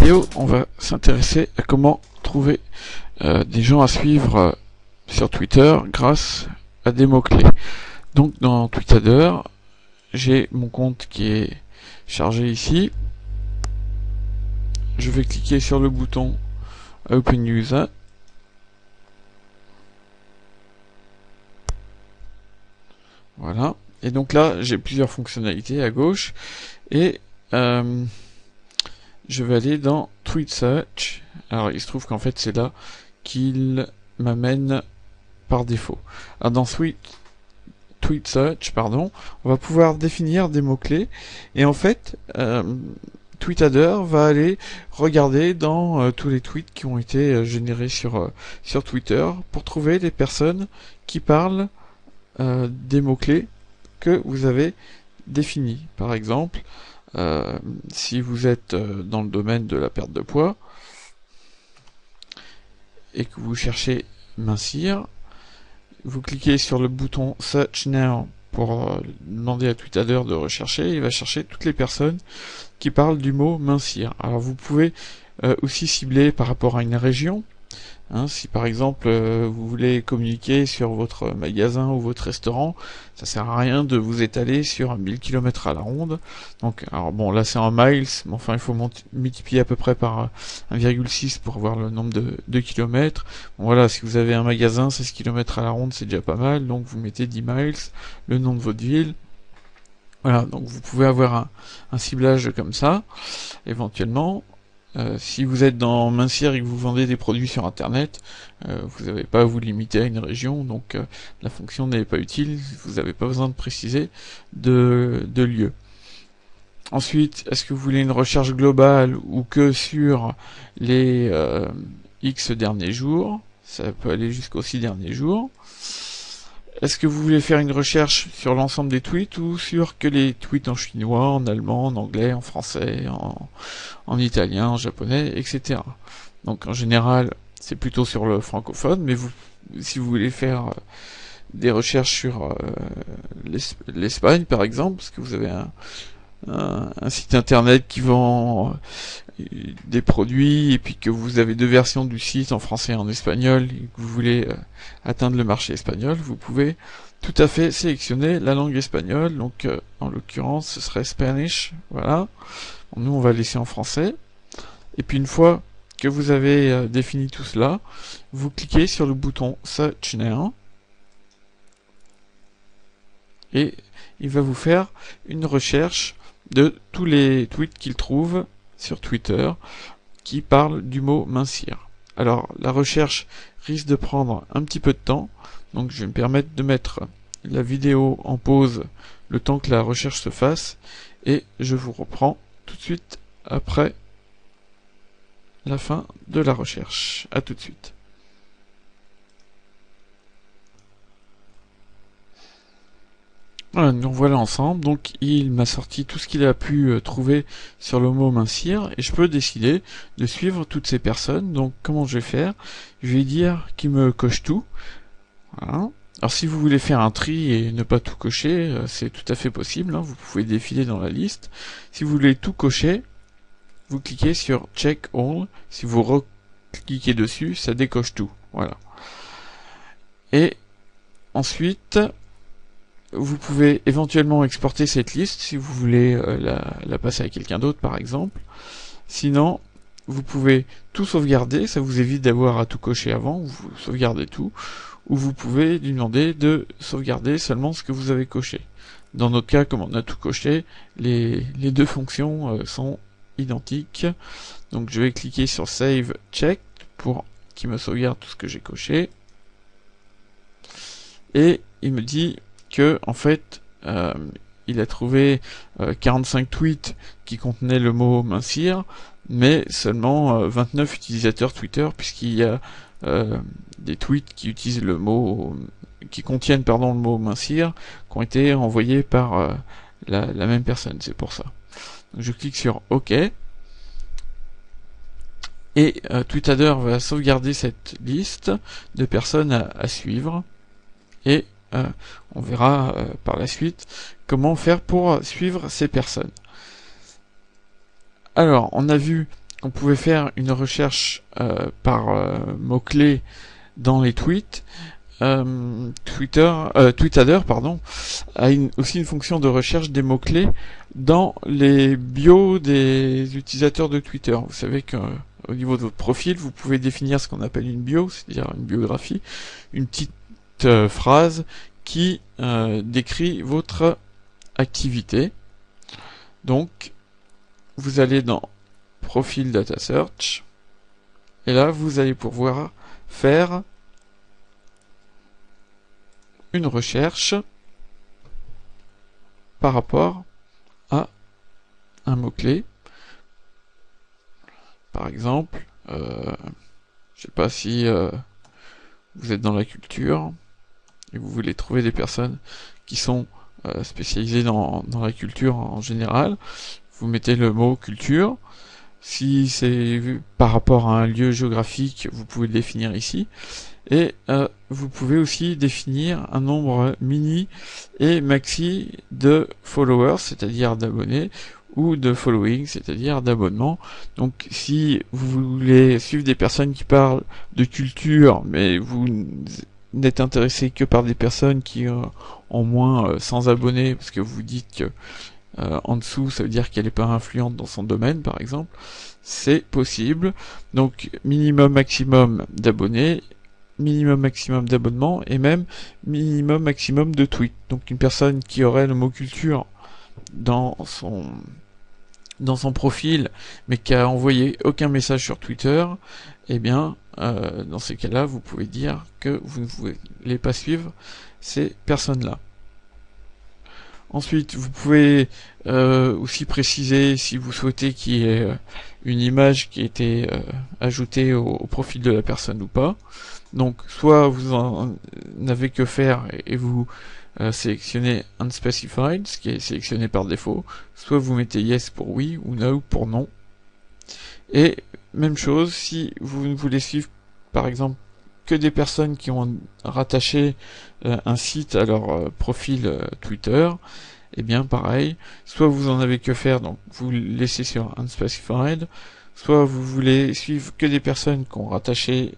vidéo, on va s'intéresser à comment trouver des gens à suivre sur Twitter grâce à des mots-clés. Donc dans Tweetadder, j'ai mon compte qui est chargé ici. Je vais cliquer sur le bouton Open User. Voilà. Et donc là, j'ai plusieurs fonctionnalités à gauche. Et je vais aller dans Tweet Search. Alors il se trouve qu'en fait c'est là qu'il m'amène par défaut. Alors dans Tweet Search, pardon, on va pouvoir définir des mots-clés. Et en fait, Tweetadder va aller regarder dans tous les tweets qui ont été générés sur Twitter pour trouver les personnes qui parlent des mots-clés que vous avez définis. Par exemple, si vous êtes dans le domaine de la perte de poids et que vous cherchez mincir, vous cliquez sur le bouton Search Now pour demander à Tweetadder de rechercher. Il va chercher toutes les personnes qui parlent du mot mincir. Alors vous pouvez aussi cibler par rapport à une région. Si par exemple vous voulez communiquer sur votre magasin ou votre restaurant, ça sert à rien de vous étaler sur 1000 km à la ronde. Donc, alors bon, là c'est en miles, mais enfin il faut multiplier à peu près par 1,6 pour avoir le nombre de kilomètres. Bon, voilà, si vous avez un magasin, 16 km à la ronde, c'est déjà pas mal, donc vous mettez 10 miles, le nom de votre ville. Voilà, donc vous pouvez avoir un ciblage comme ça, éventuellement. Si vous êtes dans mincir et que vous vendez des produits sur internet, vous n'avez pas à vous limiter à une région, donc la fonction n'est pas utile, vous n'avez pas besoin de préciser de lieu. Ensuite, est-ce que vous voulez une recherche globale ou que sur les X derniers jours? Ça peut aller jusqu'aux 6 derniers jours. Est-ce que vous voulez faire une recherche sur l'ensemble des tweets ou sur que les tweets en chinois, en allemand, en anglais, en français, en italien, en japonais, etc. Donc en général, c'est plutôt sur le francophone, mais si vous voulez faire des recherches sur l'Espagne par exemple, parce que vous avez un site internet qui vend des produits et puis que vous avez deux versions du site en français et en espagnol et que vous voulez atteindre le marché espagnol, vous pouvez tout à fait sélectionner la langue espagnole. Donc en l'occurrence ce serait Spanish, voilà. Bon, nous on va laisser en français. Et puis une fois que vous avez défini tout cela, vous cliquez sur le bouton Search Now et il va vous faire une recherche de tous les tweets qu'il trouve sur Twitter qui parlent du mot mincir. Alors la recherche risque de prendre un petit peu de temps, donc je vais me permettre de mettre la vidéo en pause le temps que la recherche se fasse et je vous reprends tout de suite après la fin de la recherche. À tout de suite. Voilà, nous voilà ensemble, donc il m'a sorti tout ce qu'il a pu trouver sur le mot mincir, et je peux décider de suivre toutes ces personnes. Donc comment je vais faire? Je vais dire qu'il me coche tout. Voilà. Alors si vous voulez faire un tri et ne pas tout cocher, c'est tout à fait possible, vous pouvez défiler dans la liste. Si vous voulez tout cocher, vous cliquez sur Check All, si vous recliquez dessus, ça décoche tout. Voilà. Et ensuite, vous pouvez éventuellement exporter cette liste si vous voulez la passer à quelqu'un d'autre par exemple. Sinon, vous pouvez tout sauvegarder, ça vous évite d'avoir à tout cocher avant, vous sauvegardez tout, ou vous pouvez lui demander de sauvegarder seulement ce que vous avez coché. Dans notre cas, comme on a tout coché, les deux fonctions sont identiques. Donc je vais cliquer sur Save Check pour qu'il me sauvegarde tout ce que j'ai coché. Et il me dit que en fait il a trouvé 45 tweets qui contenaient le mot mincir, mais seulement 29 utilisateurs Twitter, puisqu'il y a des tweets qui utilisent le mot, qui contiennent le mot mincir, qui ont été envoyés par la même personne. C'est pour ça. Donc je clique sur OK. Et Tweetadder va sauvegarder cette liste de personnes à suivre. Et on verra par la suite comment faire pour suivre ces personnes. Alors, on a vu on pouvait faire une recherche par mots-clés dans les tweets. Tweetadder, a aussi une fonction de recherche des mots-clés dans les bios des utilisateurs de Twitter. Vous savez qu'au niveau de votre profil, vous pouvez définir ce qu'on appelle une bio, c'est-à-dire une biographie, une petite phrase qui décrit votre activité. Donc, vous allez dans Profil Data Search, et là, vous allez pouvoir faire une recherche par rapport à un mot-clé. Par exemple, je sais pas si vous êtes dans la culture et vous voulez trouver des personnes qui sont spécialisées dans la culture en général. Vous mettez le mot culture. Si c'est par rapport à un lieu géographique, vous pouvez le définir ici. Et vous pouvez aussi définir un nombre mini et maxi de followers, c'est-à-dire d'abonnés, ou de following, c'est-à-dire d'abonnements. Donc si vous voulez suivre des personnes qui parlent de culture, mais vous n'êtes intéressé que par des personnes qui ont moins 100 abonnés, parce que vous dites que en dessous, ça veut dire qu'elle n'est pas influente dans son domaine, par exemple, c'est possible. Donc minimum maximum d'abonnés, minimum maximum d'abonnements et même minimum maximum de tweets. Donc une personne qui aurait le mot culture dans son profil mais qui a envoyé aucun message sur Twitter, eh bien dans ces cas-là vous pouvez dire que vous ne voulez pas suivre ces personnes-là. Ensuite, vous pouvez aussi préciser si vous souhaitez qu'il y ait une image qui a été ajoutée au profil de la personne ou pas. Donc, soit vous en avez que faire et vous sélectionnez Unspecified, ce qui est sélectionné par défaut, soit vous mettez Yes pour oui ou No pour non. Et même chose, si vous ne voulez suivre, par exemple, que des personnes qui ont rattaché un site à leur profil Twitter, et bien pareil, soit vous en avez que faire, donc vous laissez sur Unspecified, soit vous voulez suivre que des personnes qui ont rattaché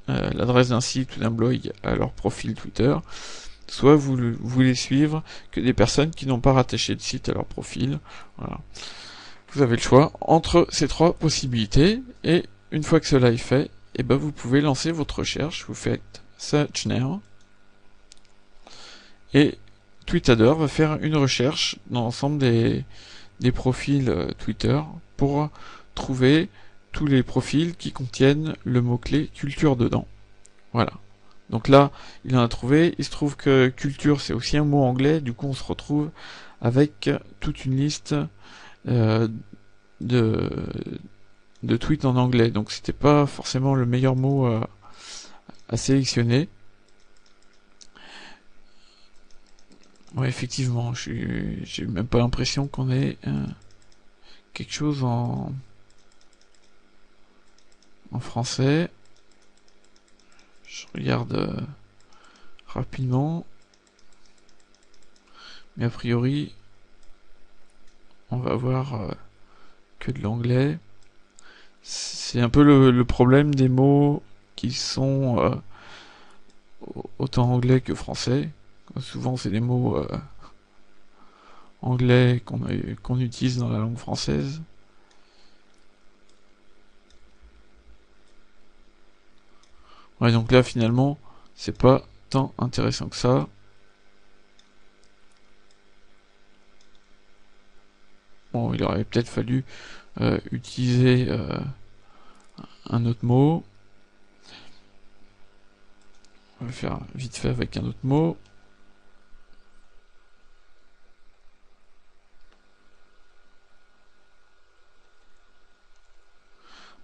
l'adresse d'un site ou d'un blog à leur profil Twitter, soit vous voulez suivre que des personnes qui n'ont pas rattaché de site à leur profil. Voilà. Vous avez le choix entre ces trois possibilités, et une fois que cela est fait, et ben vous pouvez lancer votre recherche. Vous faites Search Now et Tweetadder va faire une recherche dans l'ensemble des profils Twitter pour trouver tous les profils qui contiennent le mot-clé culture dedans. Voilà. Donc là, il en a trouvé. Il se trouve que culture c'est aussi un mot anglais, du coup on se retrouve avec toute une liste de tweets en anglais, donc c'était pas forcément le meilleur mot à sélectionner. Ouais, effectivement, j'ai même pas l'impression qu'on ait quelque chose en français. Je regarde rapidement, mais a priori, on va avoir que de l'anglais. C'est un peu le problème des mots qui sont autant anglais que français. Souvent c'est des mots anglais qu'on utilise dans la langue française. Ouais, donc là finalement c'est pas tant intéressant que ça. Bon, il aurait peut-être fallu utiliser un autre mot. On va faire vite fait avec un autre mot.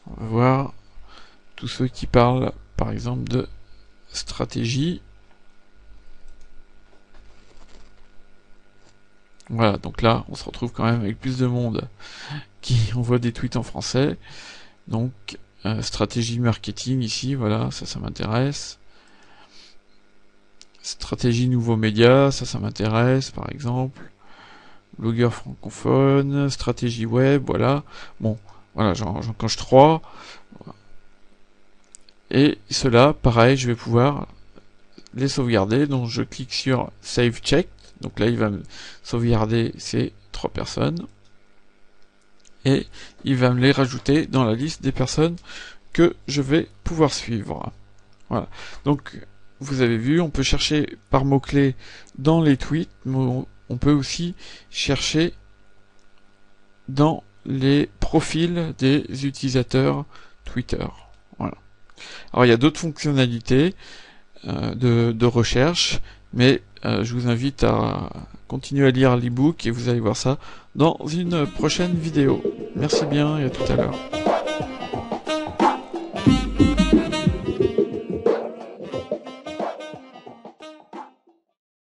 On va voir tous ceux qui parlent par exemple de stratégie. Voilà, donc là on se retrouve quand même avec plus de monde qui envoie des tweets en français. Donc stratégie marketing ici, voilà, ça m'intéresse. Stratégie nouveaux médias, ça m'intéresse par exemple. Blogueur francophone, stratégie web, voilà. Bon, Voilà, j'en coche 3. Et cela, pareil, je vais pouvoir les sauvegarder. Donc je clique sur Save Checked. Donc là, il va me sauvegarder ces 3 personnes. Et il va me les rajouter dans la liste des personnes que je vais pouvoir suivre. Voilà. Donc, vous avez vu, on peut chercher par mots-clés dans les tweets, mais on peut aussi chercher dans les profils des utilisateurs Twitter. Voilà. Alors, il y a d'autres fonctionnalités de recherche, mais je vous invite à continuer à lire l'ebook et vous allez voir ça dans une prochaine vidéo. Merci bien et à tout à l'heure.